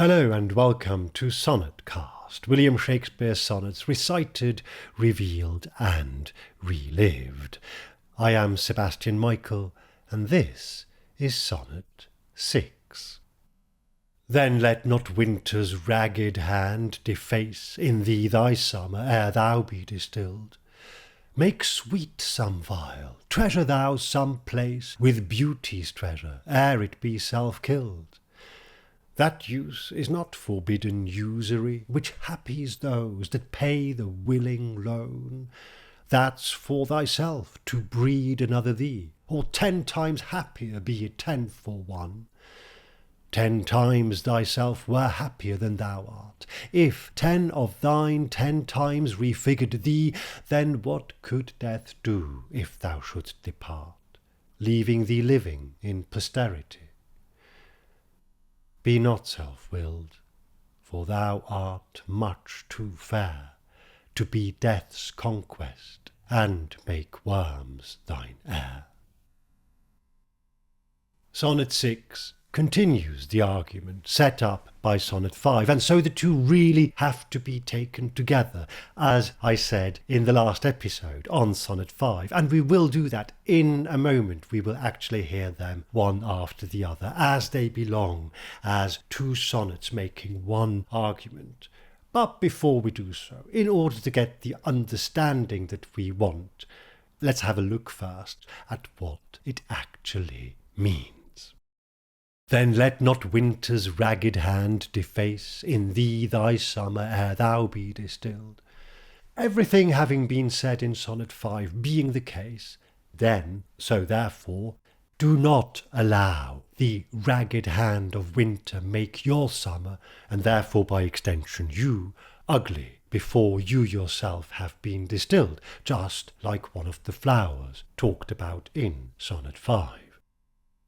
Hello and welcome to Sonnet Cast, William Shakespeare's sonnets recited, revealed and relived. I am Sebastian Michael and this is Sonnet 6. Then let not winter's ragged hand deface in thee thy summer ere thou be distilled. Make sweet some vial, treasure thou some place with beauty's treasure ere it be self-killed. That use is not forbidden usury, which happies those that pay the willing loan. That's for thyself to breed another thee, or 10 times happier be it 10 for 1. 10 times thyself were happier than thou art. If 10 of thine 10 times refigured thee, then what could death do if thou shouldst depart, leaving thee living in posterity? Be not self-willed, for thou art much too fair to be death's conquest and make worms thine heir. Sonnet 6 continues the argument set up by Sonnet 5, and so the two really have to be taken together, as I said in the last episode on Sonnet 5, and we will do that in a moment. We will actually hear them one after the other, as they belong, as two sonnets making one argument. But before we do so, in order to get the understanding that we want, let's have a look first at what it actually means. Then let not winter's ragged hand deface in thee thy summer ere thou be distilled. Everything having been said in Sonnet 5 being the case, then, so therefore, do not allow the ragged hand of winter make your summer, and therefore by extension you, ugly before you yourself have been distilled, just like one of the flowers talked about in Sonnet 5.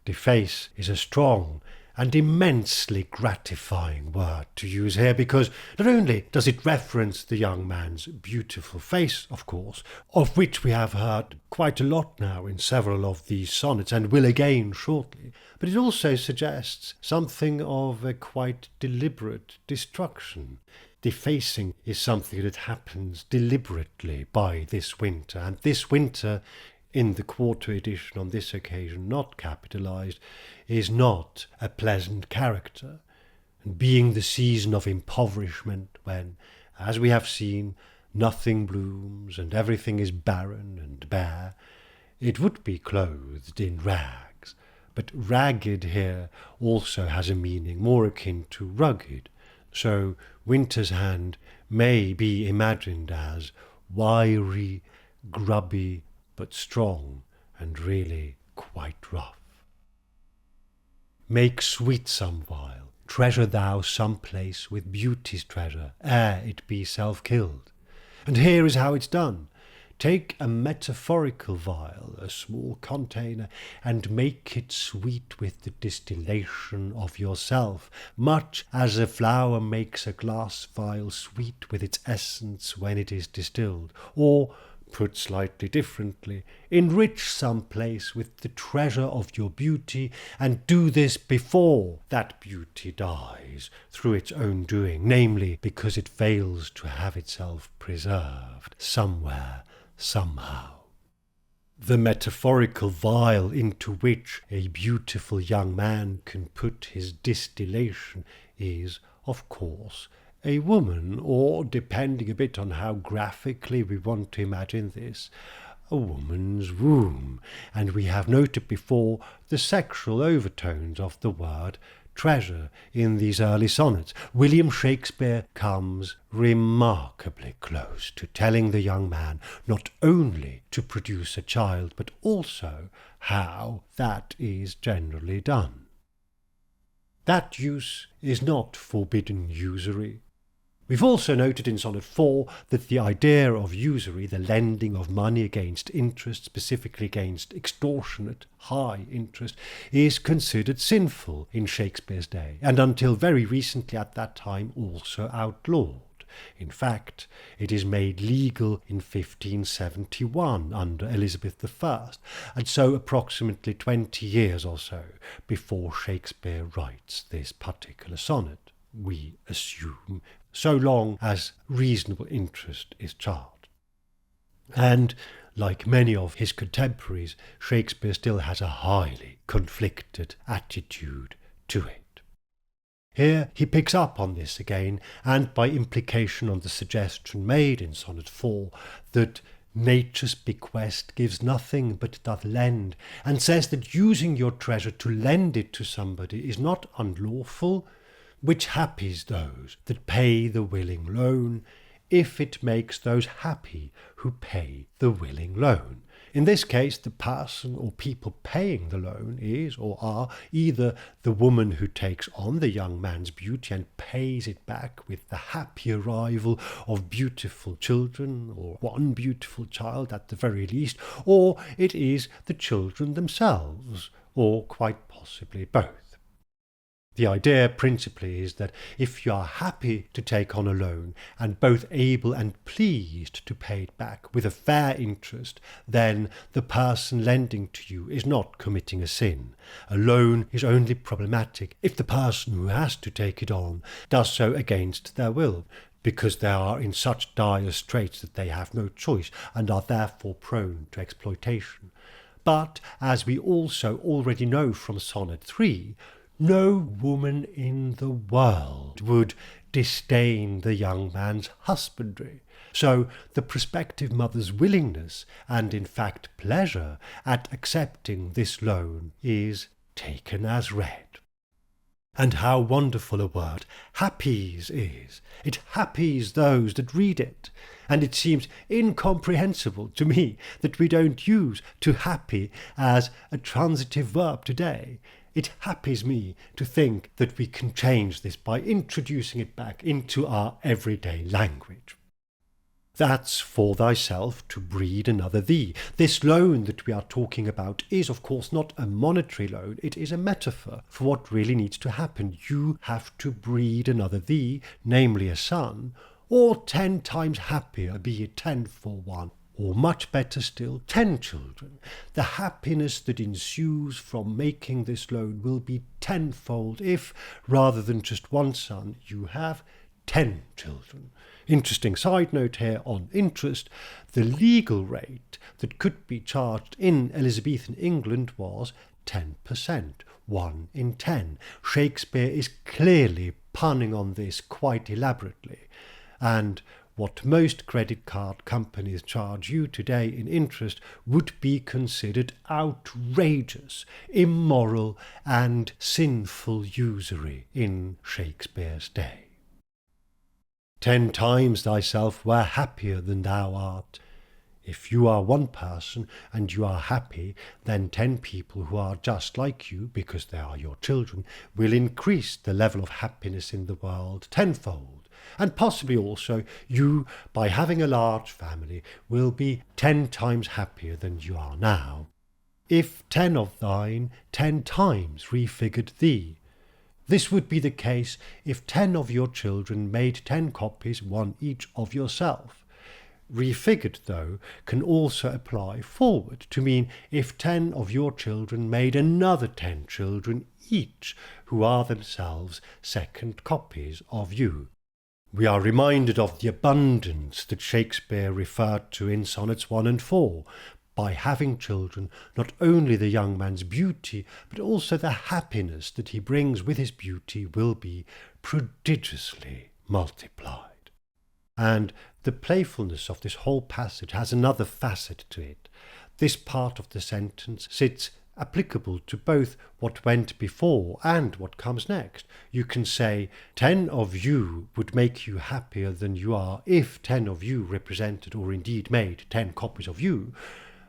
Deface is a strong and immensely gratifying word to use here, because not only does it reference the young man's beautiful face, of course, of which we have heard quite a lot now in several of these sonnets and will again shortly, but it also suggests something of a quite deliberate destruction. Defacing is something that happens deliberately by this winter, and this winter, in the quarto edition on this occasion not capitalized, is not a pleasant character, and being the season of impoverishment when, as we have seen, nothing blooms and everything is barren and bare, it would be clothed in rags. But ragged here also has a meaning more akin to rugged, so winter's hand may be imagined as wiry, grubby, but strong and really quite rough. Make sweet some vial, treasure thou some place with beauty's treasure ere it be self-killed. And here is how it's done. Take a metaphorical vial, a small container, and make it sweet with the distillation of yourself, much as a flower makes a glass vial sweet with its essence when it is distilled, or put slightly differently, enrich some place with the treasure of your beauty, and do this before that beauty dies through its own doing, namely because it fails to have itself preserved somewhere, somehow. The metaphorical vial into which a beautiful young man can put his distillation is, of course, a woman, or, depending a bit on how graphically we want to imagine this, a woman's womb, and we have noted before the sexual overtones of the word treasure in these early sonnets. William Shakespeare comes remarkably close to telling the young man not only to produce a child, but also how that is generally done. That use is not forbidden usury. We've also noted in Sonnet 4 that the idea of usury, the lending of money against interest, specifically against extortionate high interest, is considered sinful in Shakespeare's day, and until very recently at that time also outlawed. In fact, it is made legal in 1571 under Elizabeth I, and so approximately 20 years or so before Shakespeare writes this particular sonnet. we assume, so long as reasonable interest is charged. And like many of his contemporaries, Shakespeare still has a highly conflicted attitude to it. Here he picks up on this again, and by implication on the suggestion made in Sonnet 4 that nature's bequest gives nothing but doth lend, and says that using your treasure to lend it to somebody is not unlawful, which happies those that pay the willing loan, if it makes those happy who pay the willing loan. In this case, the person or people paying the loan is or are either the woman who takes on the young man's beauty and pays it back with the happy arrival of beautiful children, or one beautiful child at the very least, or it is the children themselves, or quite possibly both. The idea principally is that if you are happy to take on a loan and both able and pleased to pay it back with a fair interest, then the person lending to you is not committing a sin. A loan is only problematic if the person who has to take it on does so against their will, because they are in such dire straits that they have no choice and are therefore prone to exploitation. But, as we also already know from Sonnet 3, no woman in the world would disdain the young man's husbandry. So the prospective mother's willingness, and in fact pleasure, at accepting this loan is taken as read. And how wonderful a word happies is. It happies those that read it. And it seems incomprehensible to me that we don't use to happy as a transitive verb today. It happies me to think that we can change this by introducing it back into our everyday language. That's for thyself to breed another thee. This loan that we are talking about is, of course, not a monetary loan. It is a metaphor for what really needs to happen. You have to breed another thee, namely a son, or 10 times happier, be it 10 for 1. Or much better still, 10 children. The happiness that ensues from making this loan will be tenfold if, rather than just one son, you have 10 children. Interesting side note here on interest, the legal rate that could be charged in Elizabethan England was 10%, 1 in 10. Shakespeare is clearly punning on this quite elaborately, and what most credit card companies charge you today in interest would be considered outrageous, immoral, and sinful usury in Shakespeare's day. 10 times thyself were happier than thou art. If you are one person and you are happy, then 10 people who are just like you, because they are your children, will increase the level of happiness in the world tenfold. And possibly also you, by having a large family, will be 10 times happier than you are now. If 10 of thine 10 times refigured thee. This would be the case if 10 of your children made 10 copies, one each of yourself. Refigured, though, can also apply forward to mean if 10 of your children made another 10 children each, who are themselves second copies of you. We are reminded of the abundance that Shakespeare referred to in Sonnets 1 and 4. By having children, not only the young man's beauty, but also the happiness that he brings with his beauty will be prodigiously multiplied. And the playfulness of this whole passage has another facet to it. This part of the sentence sits applicable to both what went before and what comes next. You can say 10 of you would make you happier than you are if 10 of you represented or indeed made 10 copies of you.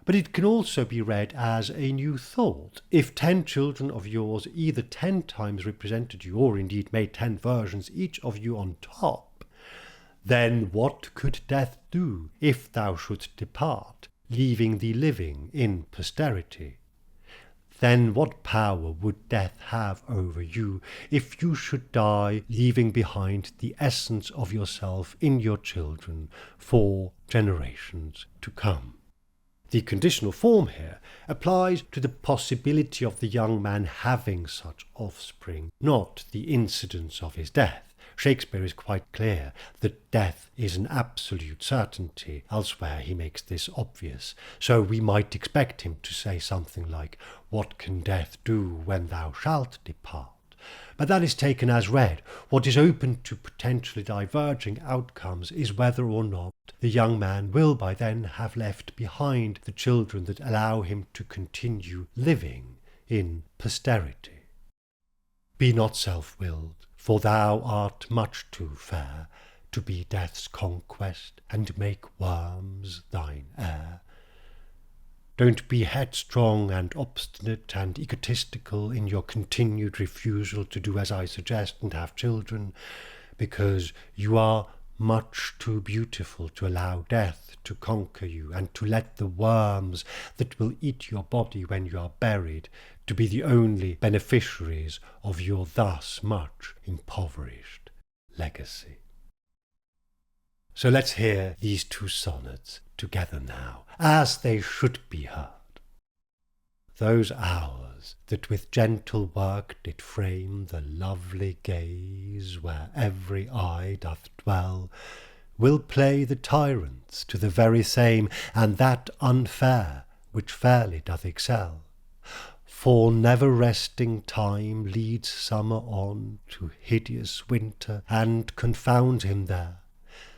But it can also be read as a new thought. If 10 children of yours either 10 times represented you or indeed made 10 versions each of you on top, then what could death do if thou shouldst depart, leaving thee living in posterity? Then what power would death have over you if you should die, leaving behind the essence of yourself in your children for generations to come? The conditional form here applies to the possibility of the young man having such offspring, not the incidence of his death. Shakespeare is quite clear that death is an absolute certainty. Elsewhere he makes this obvious. So we might expect him to say something like, "What can death do when thou shalt depart?" But that is taken as read. What is open to potentially diverging outcomes is whether or not the young man will by then have left behind the children that allow him to continue living in posterity. Be not self-willed, for thou art much too fair to be death's conquest and make worms thine heir. Don't be headstrong and obstinate and egotistical in your continued refusal to do as I suggest and have children, because you are much too beautiful to allow death to conquer you and to let the worms that will eat your body when you are buried to be the only beneficiaries of your thus much impoverished legacy. So let's hear these two sonnets together now, as they should be heard. Those hours that with gentle work did frame the lovely gaze where every eye doth dwell, will play the tyrants to the very same, and that unfair which fairly doth excel. For never-resting time leads summer on to hideous winter, and confounds him there.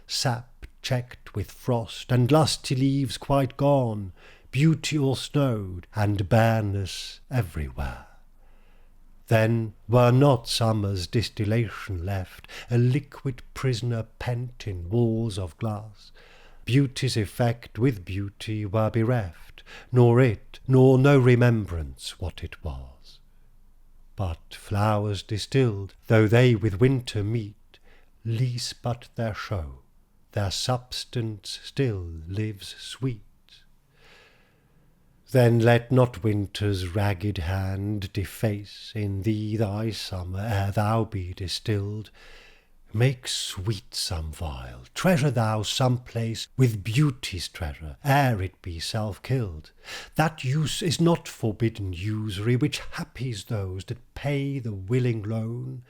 Sap checked with frost, and lusty leaves quite gone, beauty all snowed, and bareness everywhere. Then were not summer's distillation left, a liquid prisoner pent in walls of glass. Beauty's effect with beauty were bereft, nor it, nor no remembrance what it was. But flowers distilled, though they with winter meet, lease but their show, their substance still lives sweet. Then let not winter's ragged hand deface in thee thy summer ere thou be distilled. Make sweet some vial, treasure thou some place with beauty's treasure, ere it be self-killed. That use is not forbidden usury, which happies those that pay the willing loan.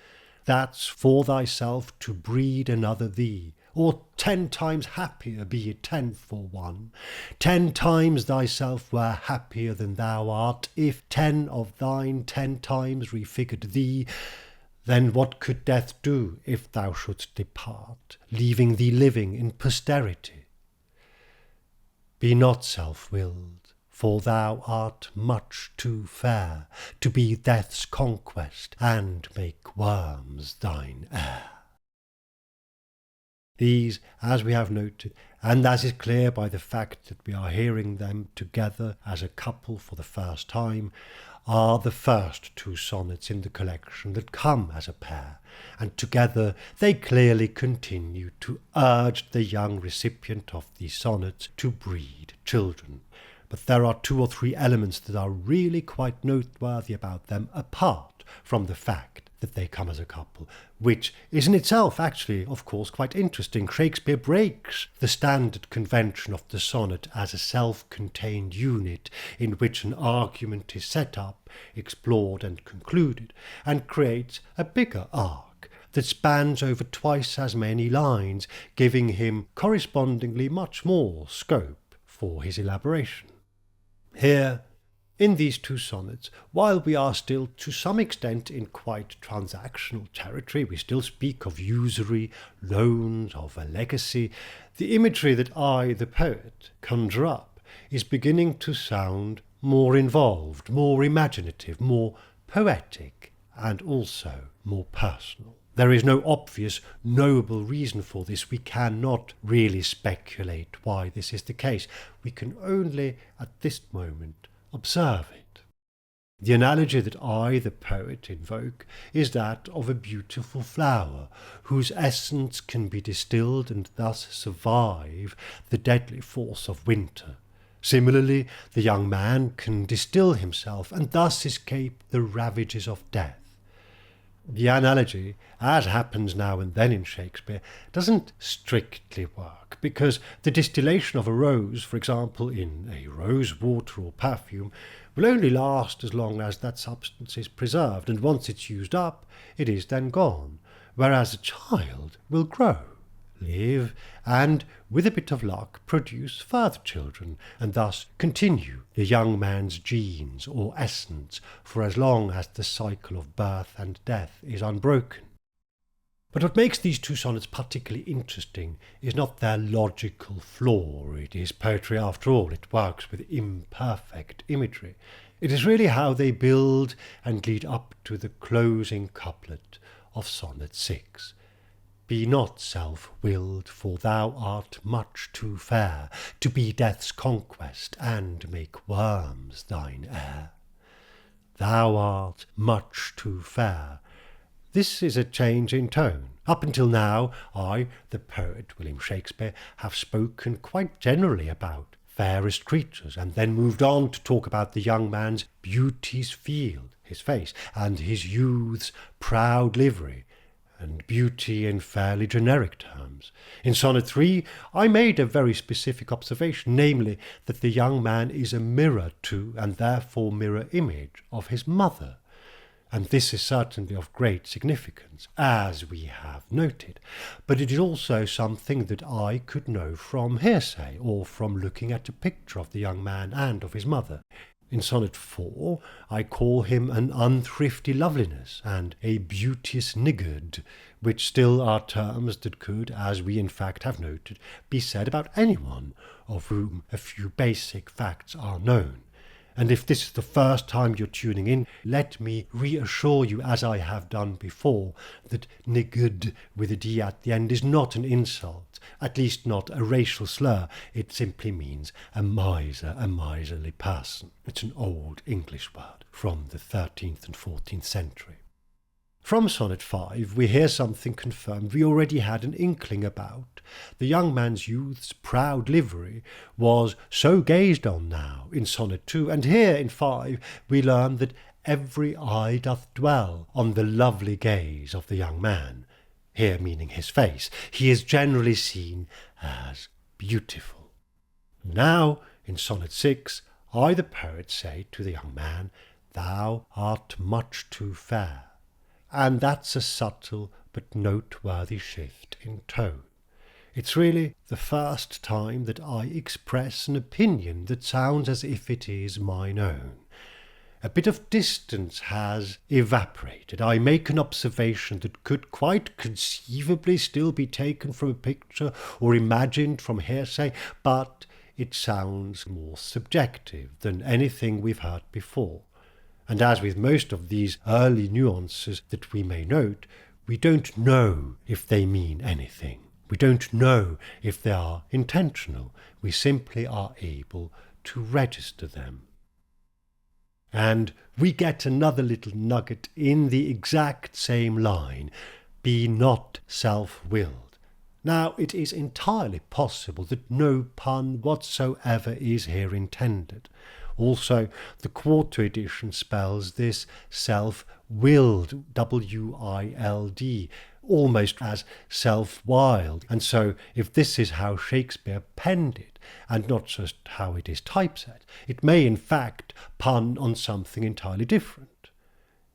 That's for thyself to breed another thee, or 10 times happier, be it 10 for 1. 10 times thyself were happier than thou art, if 10 of thine 10 times refigured thee. Then what could death do if thou shouldst depart, leaving thee living in posterity? Be not self-willed, for thou art much too fair to be death's conquest and make worms thine heir. These, as we have noted, and as is clear by the fact that we are hearing them together as a couple for the first time, are the first two sonnets in the collection that come as a pair, and together they clearly continue to urge the young recipient of these sonnets to breed children. But there are 2 or 3 elements that are really quite noteworthy about them, apart from the fact that they come as a couple, which is in itself actually, of course, quite interesting. Shakespeare breaks the standard convention of the sonnet as a self-contained unit in which an argument is set up, explored and concluded, and creates a bigger arc that spans over twice as many lines, giving him correspondingly much more scope for his elaboration. Here, in these 2 sonnets, while we are still to some extent in quite transactional territory, we still speak of usury, loans, of a legacy, the imagery that I, the poet, conjure up is beginning to sound more involved, more imaginative, more poetic, and also more personal. There is no obvious, noble reason for this. We cannot really speculate why this is the case. We can only, at this moment, observe it. The analogy that I, the poet, invoke is that of a beautiful flower whose essence can be distilled and thus survive the deadly force of winter. Similarly, the young man can distill himself and thus escape the ravages of death. The analogy, as happens now and then in Shakespeare, doesn't strictly work, because the distillation of a rose, for example, in a rose water or perfume, will only last as long as that substance is preserved, and once it's used up, it is then gone. whereas a child will grow, live, and, with a bit of luck, produce further children, and thus continue the young man's genes or essence for as long as the cycle of birth and death is unbroken. But what makes these two sonnets particularly interesting is not their logical flaw. It is poetry after all. It works with imperfect imagery. It is really how they build and lead up to the closing couplet of Sonnet 6. Be not self-willed, for thou art much too fair to be death's conquest and make worms thine heir. Thou art much too fair. This is a change in tone. Up until now, I, the poet William Shakespeare, have spoken quite generally about fairest creatures, and then moved on to talk about the young man's beauty's field, his face, and his youth's proud livery, and beauty in fairly generic terms. In Sonnet 3, I made a very specific observation, namely that the young man is a mirror to, and therefore mirror image, of his mother. And this is certainly of great significance, as we have noted. But it is also something that I could know from hearsay, or from looking at a picture of the young man and of his mother. In Sonnet 4, I call him an unthrifty loveliness and a beauteous niggard, which still are terms that could, as we in fact have noted, be said about anyone of whom a few basic facts are known. And if this is the first time you're tuning in, let me reassure you, as I have done before, that niggard with a D at the end is not an insult, at least not a racial slur. It simply means a miser, a miserly person. It's an old English word from the 13th and 14th century. From Sonnet 5, we hear something confirmed we already had an inkling about. The young man's youth's proud livery was so gazed on now in Sonnet 2, and here in 5 we learn that every eye doth dwell on the lovely gaze of the young man, here meaning his face. He is generally seen as beautiful. Now, in Sonnet 6, I, the poet, say to the young man, thou art much too fair. And that's a subtle but noteworthy shift in tone. It's really the first time that I express an opinion that sounds as if it is mine own. A bit of distance has evaporated. I make an observation that could quite conceivably still be taken from a picture or imagined from hearsay, but it sounds more subjective than anything we've heard before. And as with most of these early nuances that we may note, we don't know if they mean anything. We don't know if they are intentional. We simply are able to register them. And we get another little nugget in the exact same line, be not self-willed. Now, it is entirely possible that no pun whatsoever is here intended. Also, the quarto edition spells this self-willed, W-I-L-D, almost as self-wild. And so, if this is how Shakespeare penned it, and not just how it is typeset, it may in fact pun on something entirely different.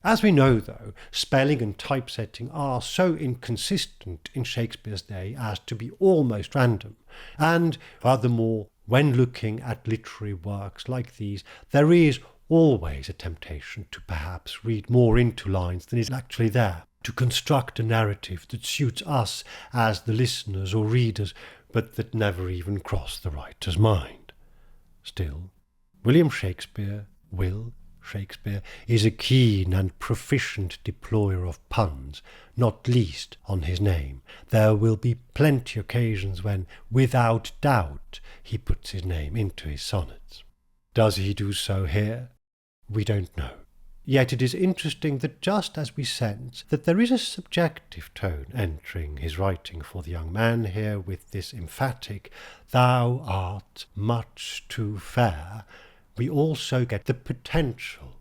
As we know, though, spelling and typesetting are so inconsistent in Shakespeare's day as to be almost random, and furthermore, when looking at literary works like these, there is always a temptation to perhaps read more into lines than is actually there, to construct a narrative that suits us as the listeners or readers, but that never even crossed the writer's mind. Still, William Shakespeare, Will Shakespeare, is a keen and proficient deployer of puns, not least on his name. There will be plenty occasions when, without doubt, he puts his name into his sonnets. Does he do so here? We don't know. Yet it is interesting that just as we sense that there is a subjective tone entering his writing for the young man here with this emphatic, thou art much too fair, we also get the potential,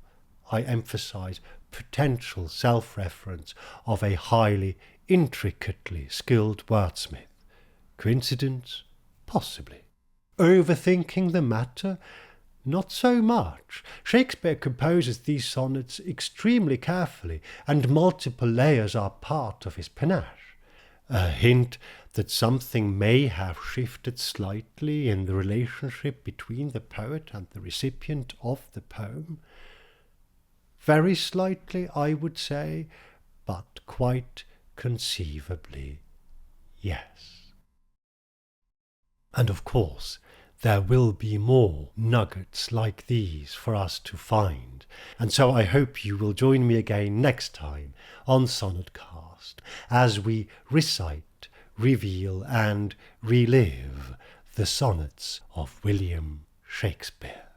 I emphasize, potential self-reference of a highly, intricately skilled wordsmith. Coincidence? Possibly. Overthinking the matter? Not so much. Shakespeare composes these sonnets extremely carefully, and multiple layers are part of his panache. A hint that something may have shifted slightly in the relationship between the poet and the recipient of the poem. Very slightly, I would say, but quite conceivably, yes. And of course, there will be more nuggets like these for us to find, and so I hope you will join me again next time on Sonnetcast as we recite, reveal and relive the sonnets of William Shakespeare.